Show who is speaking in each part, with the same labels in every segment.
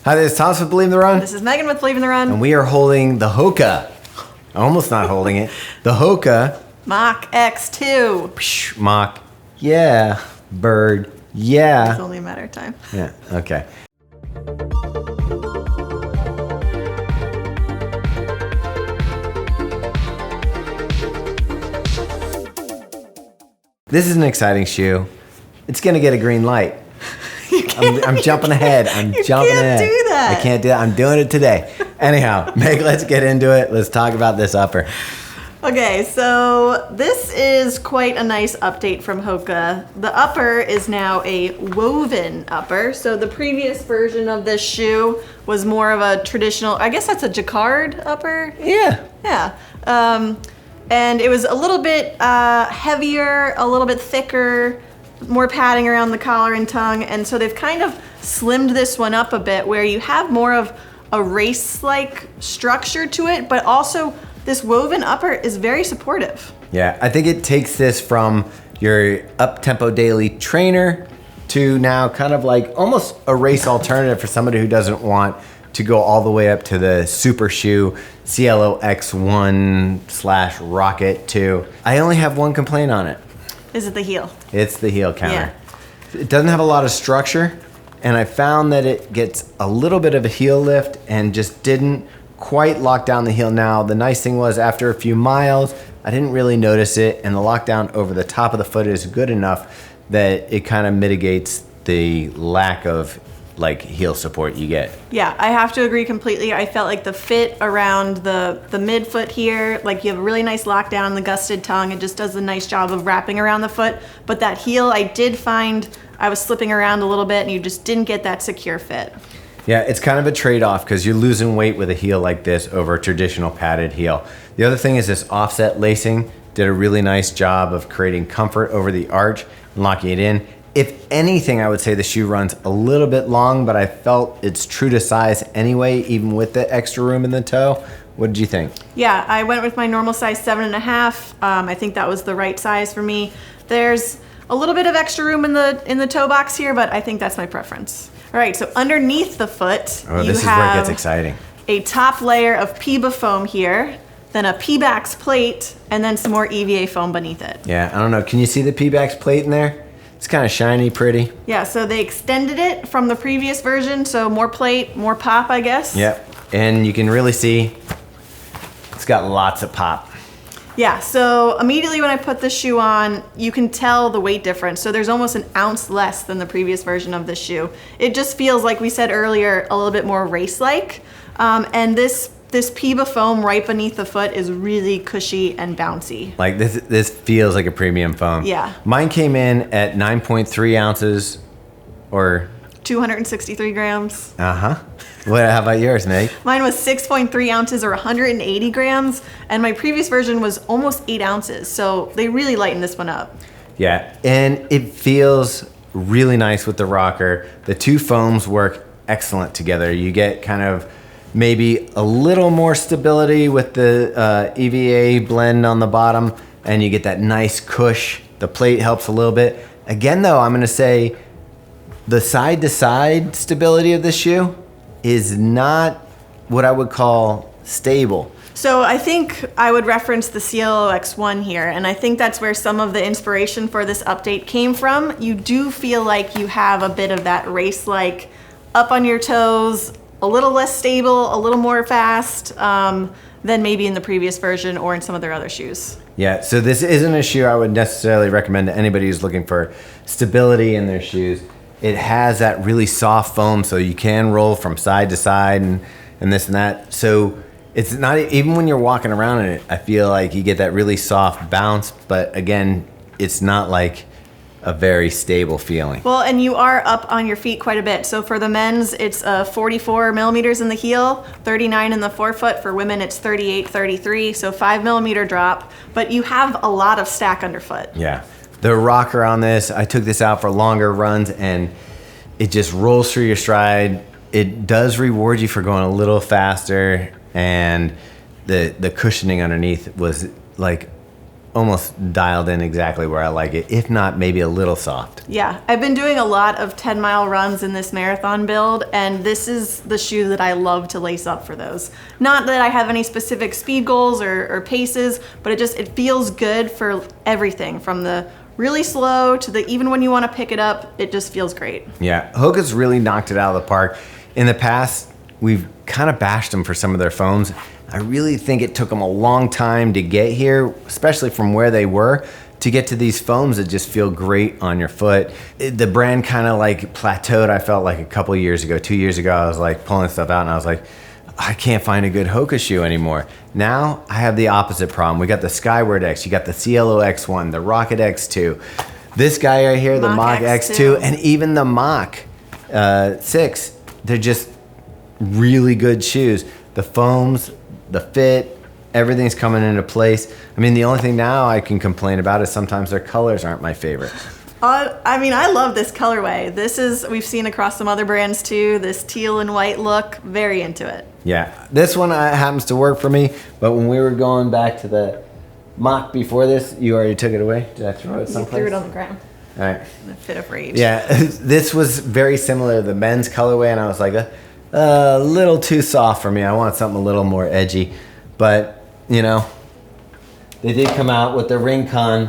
Speaker 1: Hi, this is Thomas with Believe in the Run.
Speaker 2: This is Megan with Believe in the Run.
Speaker 1: And we are holding the Hoka. Almost not holding it. The Hoka
Speaker 2: Mach X2.
Speaker 1: Psh, Mach. Yeah. Bird. Yeah.
Speaker 2: It's only a matter of time.
Speaker 1: Yeah. Okay. This is an exciting shoe. It's gonna get a green light. I'm jumping ahead. I'm jumping ahead.
Speaker 2: You can't do that.
Speaker 1: I can't do that. I'm doing it today. Anyhow, Meg, let's get into it. Let's talk about this upper.
Speaker 2: Okay, so this is quite a nice update from Hoka. The upper is now a woven upper. So the previous version of this shoe was more of a traditional, I guess that's a jacquard upper?
Speaker 1: Yeah.
Speaker 2: Yeah. And it was a little bit heavier, a little bit thicker, more padding around the collar and tongue. And so they've kind of slimmed this one up a bit where you have more of a race-like structure to it, but also this woven upper is very supportive.
Speaker 1: Yeah, I think it takes this from your up-tempo daily trainer to now kind of like almost a race alternative for somebody who doesn't want to go all the way up to the super shoe Cielo X1 / Rocket 2. I only have one complaint on it.
Speaker 2: Is it the heel?
Speaker 1: It's the heel counter.
Speaker 2: Yeah.
Speaker 1: It doesn't have a lot of structure, and I found that it gets a little bit of a heel lift and just didn't quite lock down the heel. Now, the nice thing was after a few miles, I didn't really notice it, and the lockdown over the top of the foot is good enough that it kind of mitigates the lack of like heel support you get.
Speaker 2: Yeah, I have to agree completely. I felt like the fit around the midfoot here, like you have a really nice lockdown, the gusseted tongue, it just does a nice job of wrapping around the foot. But that heel, I did find I was slipping around a little bit and you just didn't get that secure fit.
Speaker 1: Yeah, it's kind of a trade-off because you're losing weight with a heel like this over a traditional padded heel. The other thing is this offset lacing did a really nice job of creating comfort over the arch and locking it in. If anything, I would say the shoe runs a little bit long, but I felt it's true to size anyway, even with the extra room in the toe. What did you think?
Speaker 2: Yeah, I went with my normal size 7.5. I think that was the right size for me. There's a little bit of extra room in the toe box here, but I think that's my preference. All right, so underneath the foot,
Speaker 1: this is where it gets exciting.
Speaker 2: A top layer of Peba foam here, then a Pebax plate, and then some more EVA foam beneath it.
Speaker 1: Yeah, I don't know. Can you see the Pebax plate in there? It's kind of shiny, pretty.
Speaker 2: Yeah, so they extended it from the previous version, so more plate, more pop, I guess.
Speaker 1: Yep, and you can really see it's got lots of pop.
Speaker 2: Yeah, so immediately when I put the shoe on, you can tell the weight difference. So there's almost an ounce less than the previous version of this shoe. It just feels, like we said earlier, a little bit more race-like. And this Peba foam right beneath the foot is really cushy and bouncy.
Speaker 1: Like this feels like a premium foam.
Speaker 2: Yeah.
Speaker 1: Mine came in at 9.3 ounces or
Speaker 2: 263 grams.
Speaker 1: Uh-huh. How about yours, Meg?
Speaker 2: Mine was 6.3 ounces or 180 grams, and my previous version was almost 8 ounces, so they really lightened this one up.
Speaker 1: Yeah, and it feels really nice with the rocker. The two foams work excellent together. You get kind of maybe a little more stability with the EVA blend on the bottom, and you get that nice cush. The plate helps a little bit. Again, though, I'm going to say the side-to-side stability of this shoe is not what I would call stable.
Speaker 2: So I think I would reference the Cielo X1 here, and I think that's where some of the inspiration for this update came from. You do feel like you have a bit of that race-like up on your toes, a little less stable, a little more fast than maybe in the previous version or in some of their other shoes.
Speaker 1: Yeah, so this isn't a shoe I would necessarily recommend to anybody who's looking for stability in their shoes. It has that really soft foam, so you can roll from side to side and this and that. So it's not, even when you're walking around in it, I feel like you get that really soft bounce, but again, it's not like a very stable feeling.
Speaker 2: Well, and you are up on your feet quite a bit. So for the men's, it's 44 millimeters in the heel, 39 in the forefoot. For women, it's 38, 33, so 5 millimeter drop, but you have a lot of stack underfoot.
Speaker 1: Yeah. The rocker on this, I took this out for longer runs and it just rolls through your stride. It does reward you for going a little faster, and the cushioning underneath was like almost dialed in exactly where I like it, if not maybe a little soft.
Speaker 2: Yeah, I've been doing a lot of 10-mile runs in this marathon build, and this is the shoe that I love to lace up for those. Not that I have any specific speed goals or paces, but it feels good for everything, from the really slow to the even when you want to pick it up, it just feels great.
Speaker 1: Yeah, Hoka's really knocked it out of the park. In the past, we've kind of bashed them for some of their foams. I really think it took them a long time to get here, especially from where they were, to get to these foams that just feel great on your foot. The brand kind of like plateaued, I felt like a couple years ago. 2 years ago, I was like pulling stuff out and I was like, I can't find a good Hoka shoe anymore. Now I have the opposite problem. We got the Skyward X, you got the Cielo X1, the Rocket X2, this guy right here, the Mach X2, and even the Mach 6. They're just really good shoes. The foams, the fit, everything's coming into place. I mean, the only thing now I can complain about is sometimes their colors aren't my favorite.
Speaker 2: I mean, I love this colorway. We've seen across some other brands too, this teal and white look, very into it.
Speaker 1: Yeah, this one happens to work for me, but when we were going back to the Mach before this, you already took it away? Did I throw it someplace?
Speaker 2: You threw it on the ground.
Speaker 1: All right.
Speaker 2: In a fit of rage.
Speaker 1: Yeah, this was very similar to the men's colorway, and I was like, a little too soft for me. I want something a little more edgy. But, you know, they did come out with the Rincon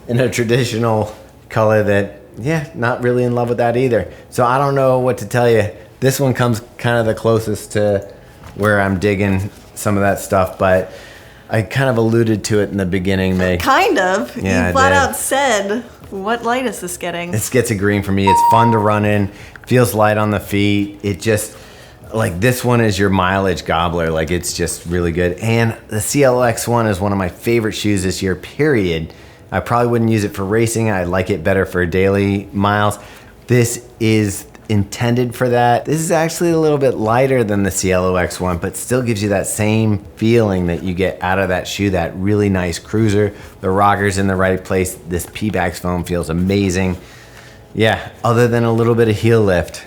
Speaker 1: in a traditional color that, yeah, not really in love with that either. So I don't know what to tell you. This one comes kind of the closest to where I'm digging some of that stuff, but I kind of alluded to it in the beginning.
Speaker 2: Kind of.
Speaker 1: Yeah,
Speaker 2: you flat out said, what light is this getting?
Speaker 1: This gets a green for me. It's fun to run in. Feels light on the feet. It just... like this one is your mileage gobbler. Like it's just really good. And the Cielo X1 is one of my favorite shoes this year, period. I probably wouldn't use it for racing. I like it better for daily miles. This is intended for that. This is actually a little bit lighter than the Cielo X1, but still gives you that same feeling that you get out of that shoe, that really nice cruiser. The rocker's in the right place. This Pebax foam feels amazing. Yeah, other than a little bit of heel lift,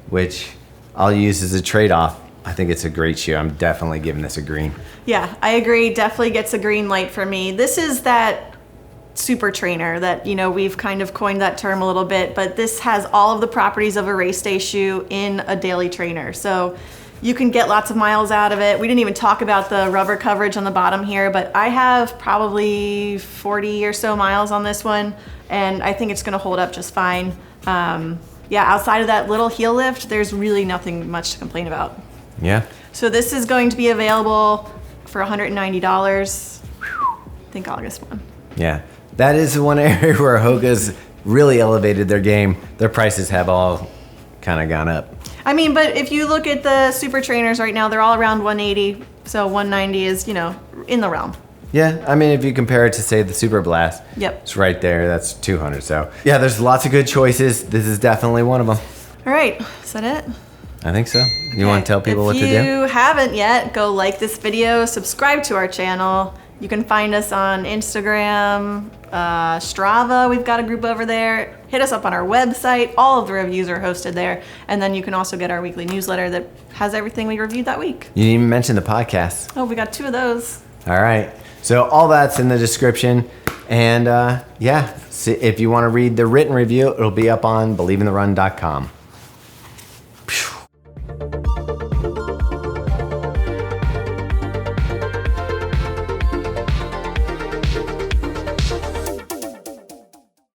Speaker 1: which I'll use as a trade-off. I think it's a great shoe. I'm definitely giving this a green.
Speaker 2: Yeah, I agree. Definitely gets a green light for me. This is that super trainer that, you know, we've kind of coined that term a little bit, but this has all of the properties of a race day shoe in a daily trainer. So you can get lots of miles out of it. We didn't even talk about the rubber coverage on the bottom here, but I have probably 40 or so miles on this one, and I think it's going to hold up just fine. Yeah, outside of that little heel lift, there's really nothing much to complain about.
Speaker 1: Yeah.
Speaker 2: So this is going to be available for $190, I think August 1.
Speaker 1: Yeah. That is the one area where Hoka's really elevated their game. Their prices have all kind of gone up.
Speaker 2: I mean, but if you look at the super trainers right now, they're all around 180. So 190 is, you know, in the realm.
Speaker 1: Yeah, I mean, if you compare it to, say, the Super Blast,
Speaker 2: yep,
Speaker 1: it's right there. That's 200. So, yeah, there's lots of good choices. This is definitely one of them.
Speaker 2: All right. Is that it?
Speaker 1: I think so. You want to tell people what to do?
Speaker 2: If you haven't yet, go like this video, subscribe to our channel. You can find us on Instagram, Strava. We've got a group over there. Hit us up on our website. All of the reviews are hosted there. And then you can also get our weekly newsletter that has everything we reviewed that week.
Speaker 1: You didn't even mention the podcast.
Speaker 2: Oh, we got 2 of those.
Speaker 1: All right. So all that's in the description. And yeah, if you want to read the written review, it'll be up on believeintherun.com.